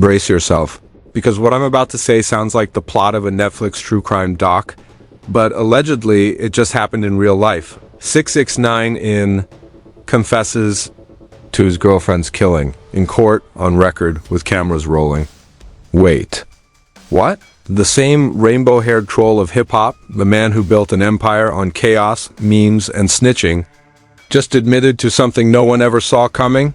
Brace yourself, because what I'm about to say sounds like the plot of a Netflix true crime doc, but allegedly it just happened in real life. 6ix9ine confesses to his girlfriend's killing in court on record with cameras rolling. Wait, what? The same rainbow-haired troll of hip-hop, the man who built an empire on chaos, memes, and snitching, just admitted to something no one ever saw coming?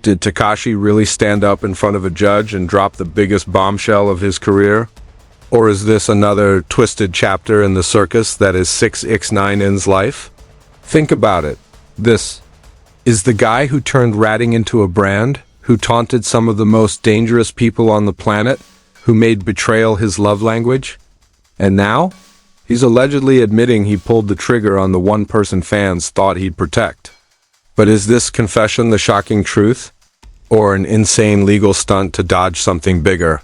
Did Tekashi really stand up in front of a judge and drop the biggest bombshell of his career? Or is this another twisted chapter in the circus that is 6ix9ine's life? Think about it. This is the guy who turned ratting into a brand, who taunted some of the most dangerous people on the planet, who made betrayal his love language. And now, he's allegedly admitting he pulled the trigger on the one person fans thought he'd protect. But is this confession the shocking truth? Or an insane legal stunt to dodge something bigger?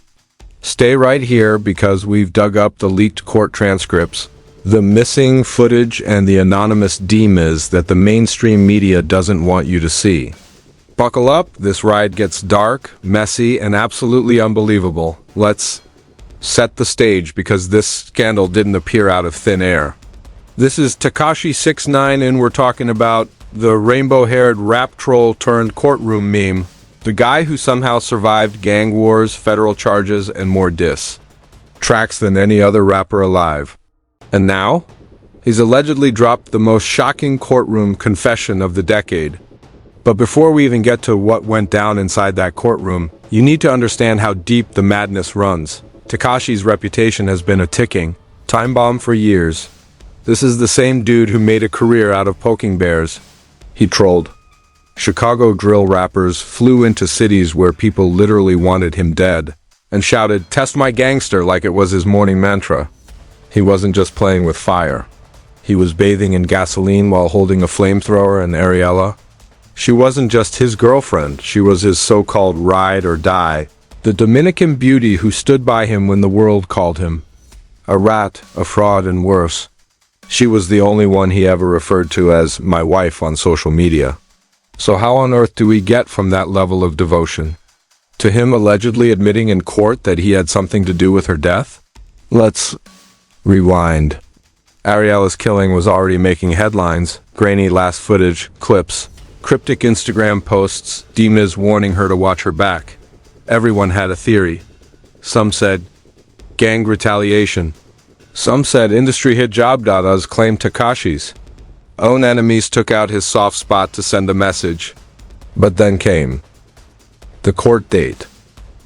Stay right here because we've dug up the leaked court transcripts, the missing footage, and the anonymous demons that the mainstream media doesn't want you to see. Buckle up, this ride gets dark, messy, and absolutely unbelievable. Let's set the stage because this scandal didn't appear out of thin air. This is Tekashi 6ix9ine and we're talking about the rainbow-haired rap troll turned courtroom meme, the guy who somehow survived gang wars, federal charges, and more diss tracks than any other rapper alive. And now, he's allegedly dropped the most shocking courtroom confession of the decade. But before we even get to what went down inside that courtroom, you need to understand how deep the madness runs. Tekashi's reputation has been a ticking time bomb for years. This is the same dude who made a career out of poking bears. He trolled Chicago drill rappers, flew into cities where people literally wanted him dead, and shouted, "Test my gangster," like it was his morning mantra. He wasn't just playing with fire. He was bathing in gasoline while holding a flamethrower, and Ariella, she wasn't just his girlfriend, she was his so-called ride or die, the Dominican beauty who stood by him when the world called him a rat, a fraud, and worse. She was the only one he ever referred to as my wife on social media. So how on earth do we get from that level of devotion to him allegedly admitting in court that he had something to do with her death? Let's rewind. Ariella's killing was already making headlines, grainy last footage, clips, cryptic Instagram posts, demons warning her to watch her back. Everyone had a theory. Some said gang retaliation. Some said industry hit job.us claimed Tekashi's own enemies took out his soft spot to send a message. But then came the court date.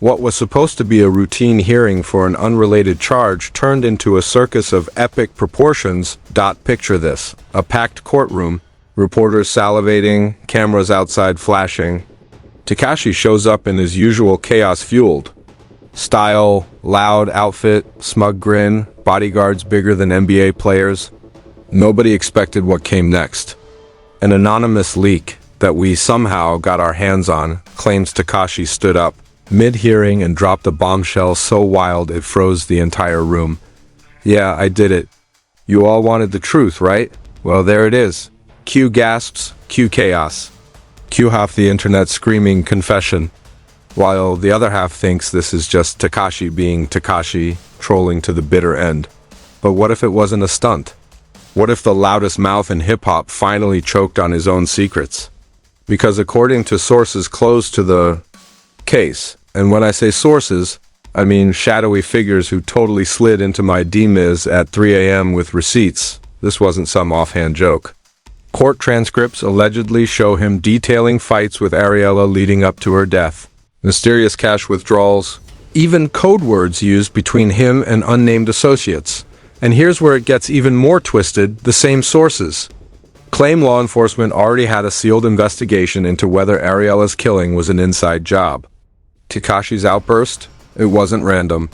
What was supposed to be a routine hearing for an unrelated charge turned into a circus of epic proportions. Picture this: a packed courtroom, reporters salivating, cameras outside flashing. Tekashi shows up in his usual chaos-fueled style, loud outfit, smug grin, bodyguards bigger than NBA players. Nobody expected what came next. An anonymous leak that we somehow got our hands on claims Tekashi stood up mid-hearing and dropped a bombshell so wild it froze the entire room. "Yeah, I did it. You all wanted the truth, right? Well, there it is. Cue gasps, cue chaos. Cue half the internet screaming confession, while the other half thinks this is just Tekashi being Tekashi, trolling to the bitter end. But what if it wasn't a stunt? What if the loudest mouth in hip-hop finally choked on his own secrets? Because according to sources close to the case, and when I say sources, I mean shadowy figures who totally slid into my DMIS at 3 a.m. with receipts. This wasn't some offhand joke. Court transcripts allegedly show him detailing fights with Ariella leading up to her death, mysterious cash withdrawals, even code words used between him and unnamed associates. And here's where it gets even more twisted: the same sources claim law enforcement already had a sealed investigation into whether Ariella's killing was an inside job. Tekashi's outburst? It wasn't random.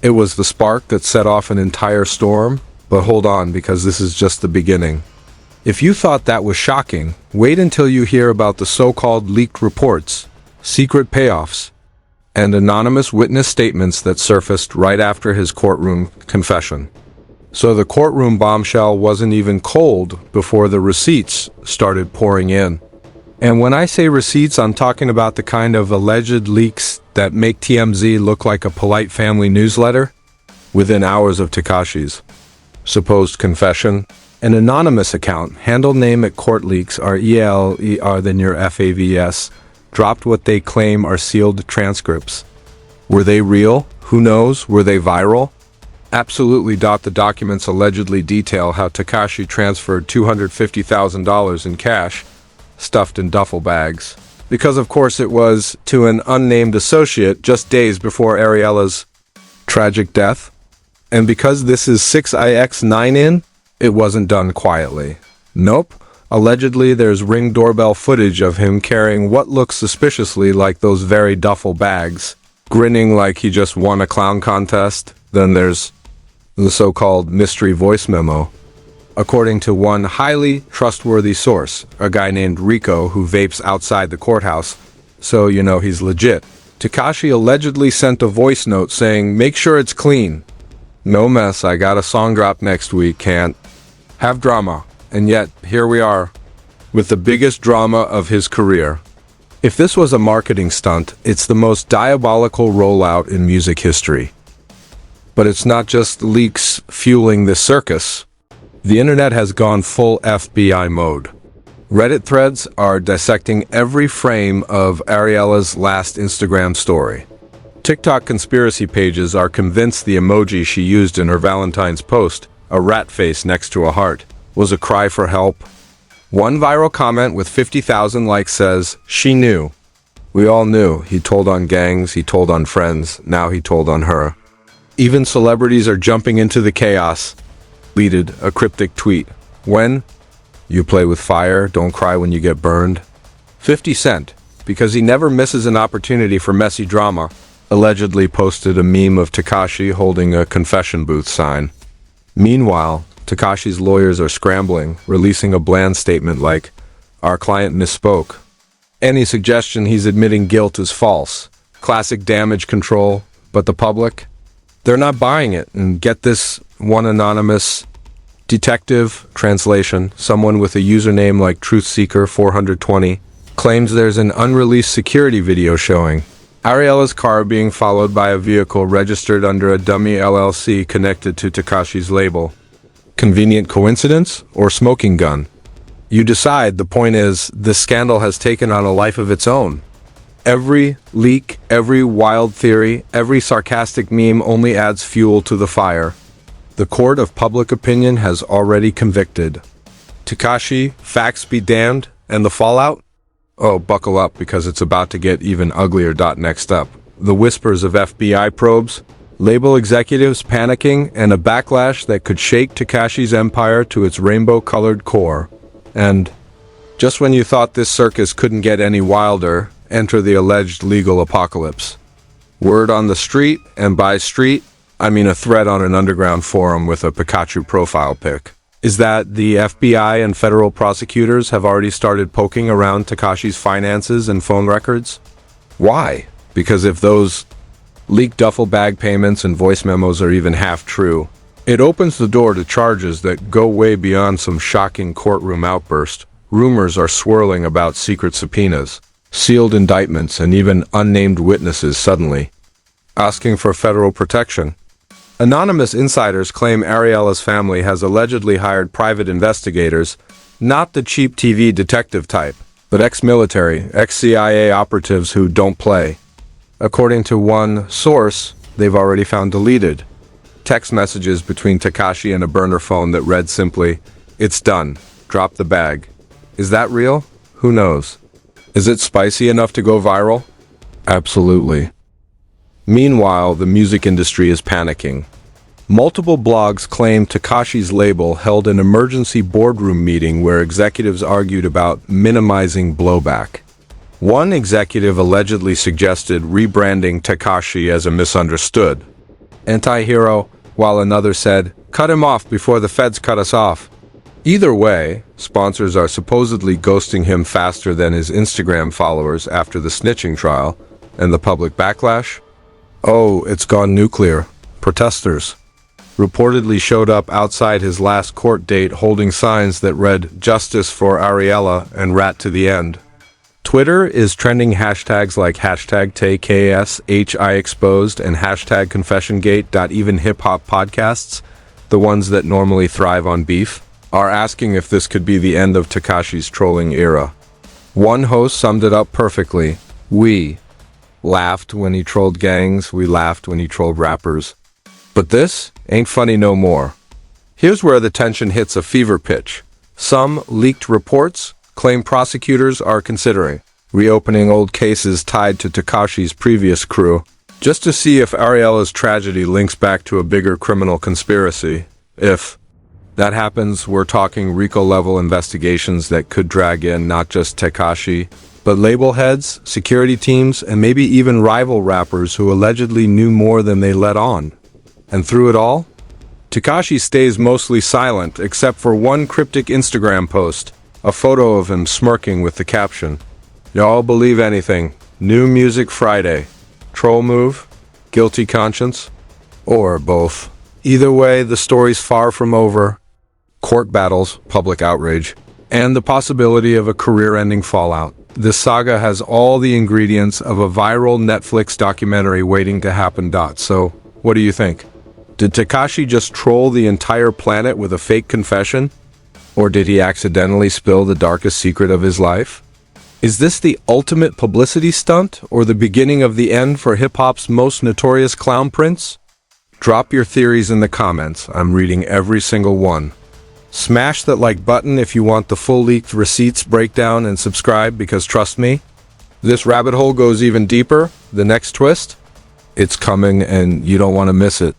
It was the spark that set off an entire storm. But hold on, because this is just the beginning. If you thought that was shocking, wait until you hear about the so-called leaked reports, secret payoffs, and anonymous witness statements that surfaced right after his courtroom confession. So the courtroom bombshell wasn't even cold before the receipts started pouring in. And when I say receipts, I'm talking about the kind of alleged leaks that make TMZ look like a polite family newsletter. Within hours of Tekashi's supposed confession, an anonymous account, handle name at court leaks are ELER than your FAVS, dropped what they claim are sealed transcripts. Were they real? Who knows? Were they viral? Absolutely. The documents allegedly detail how Tekashi transferred $250,000 in cash, stuffed in duffel bags, because of course it was to an unnamed associate just days before Ariella's tragic death. And because this is 6ix9ine, it wasn't done quietly. Nope. Allegedly, there's Ring doorbell footage of him carrying what looks suspiciously like those very duffel bags, grinning like he just won a clown contest. Then there's the so-called mystery voice memo. According to one highly trustworthy source, a guy named Rico who vapes outside the courthouse, so you know he's legit, Tekashi allegedly sent a voice note saying, "Make sure it's clean. No mess, I got a song drop next week, can't have drama." And yet, here we are, with the biggest drama of his career. If this was a marketing stunt, it's the most diabolical rollout in music history. But it's not just leaks fueling this circus. The internet has gone full FBI mode. Reddit threads are dissecting every frame of Ariella's last Instagram story. TikTok conspiracy pages are convinced the emoji she used in her Valentine's post, a rat face next to a heart, was a cry for help. One viral comment with 50,000 likes says, "She knew. We all knew. He told on gangs, he told on friends, now he told on her." Even celebrities are jumping into the chaos. Deleted a cryptic tweet. "When you play with fire, don't cry when you get burned." 50 Cent, because he never misses an opportunity for messy drama, allegedly posted a meme of Tekashi holding a confession booth sign. Meanwhile, Tekashi's lawyers are scrambling, releasing a bland statement like, "Our client misspoke. Any suggestion he's admitting guilt is false." Classic damage control, but the public? They're not buying it. And get this, one anonymous detective, translation, someone with a username like TruthSeeker420, claims there's an unreleased security video showing Ariella's car being followed by a vehicle registered under a dummy LLC connected to Tekashi's label. Convenient coincidence or smoking gun? You decide. The point is, this scandal has taken on a life of its own. Every leak, every wild theory, every sarcastic meme only adds fuel to the fire. The court of public opinion has already convicted. Tekashi, facts be damned, and the fallout? Oh, buckle up because it's about to get even uglier. Next up, the whispers of FBI probes, label executives panicking, and a backlash that could shake Tekashi's empire to its rainbow-colored core. And just when you thought this circus couldn't get any wilder, enter the alleged legal apocalypse. Word on the street, and by street, I mean a thread on an underground forum with a Pikachu profile pic, is that the FBI and federal prosecutors have already started poking around Tekashi's finances and phone records. Why? Because if those leaked duffel bag payments and voice memos are even half true, it opens the door to charges that go way beyond some shocking courtroom outburst. Rumors are swirling about secret subpoenas, sealed indictments, and even unnamed witnesses suddenly asking for federal protection. Anonymous insiders claim Ariella's family has allegedly hired private investigators, not the cheap TV detective type, but ex-military, ex-CIA operatives who don't play. According to one source, they've already found deleted text messages between Tekashi and a burner phone that read simply, "It's done. Drop the bag." Is that real? Who knows? Is it spicy enough to go viral? Absolutely. Meanwhile, the music industry is panicking. Multiple blogs claim Tekashi's label held an emergency boardroom meeting where executives argued about minimizing blowback. One executive allegedly suggested rebranding Tekashi as a misunderstood anti-hero, while another said, "Cut him off before the feds cut us off." Either way, sponsors are supposedly ghosting him faster than his Instagram followers after the snitching trial and the public backlash. Oh, it's gone nuclear. Protesters reportedly showed up outside his last court date holding signs that read "Justice for Ariella" and "Rat to the End." Twitter is trending hashtags like hashtag TKSHIExposed and hashtag ConfessionGate. Even hip-hop podcasts, the ones that normally thrive on beef, are asking if this could be the end of Tekashi's trolling era. One host summed it up perfectly. We laughed when he trolled gangs, we laughed when he trolled rappers. But this ain't funny no more. Here's where the tension hits a fever pitch. Some leaked reports claim prosecutors are considering reopening old cases tied to Tekashi's previous crew, just to see if Ariella's tragedy links back to a bigger criminal conspiracy. If that happens, we're talking RICO-level investigations that could drag in not just Tekashi, but label heads, security teams, and maybe even rival rappers who allegedly knew more than they let on. And through it all, Tekashi stays mostly silent except for one cryptic Instagram post, a photo of him smirking with the caption, "Y'all believe anything. New Music Friday. Troll move? Guilty conscience? Or both?" Either way, the story's far from over. Court battles, public outrage, and the possibility of a career-ending fallout. This saga has all the ingredients of a viral Netflix documentary waiting to happen. So, what do you think? Did Tekashi just troll the entire planet with a fake confession? Or did he accidentally spill the darkest secret of his life? Is this the ultimate publicity stunt, or the beginning of the end for hip-hop's most notorious clown prince? Drop your theories in the comments. I'm reading every single one. Smash that like button if you want the full leaked receipts breakdown, and subscribe because trust me, this rabbit hole goes even deeper. The next twist? It's coming and you don't want to miss it.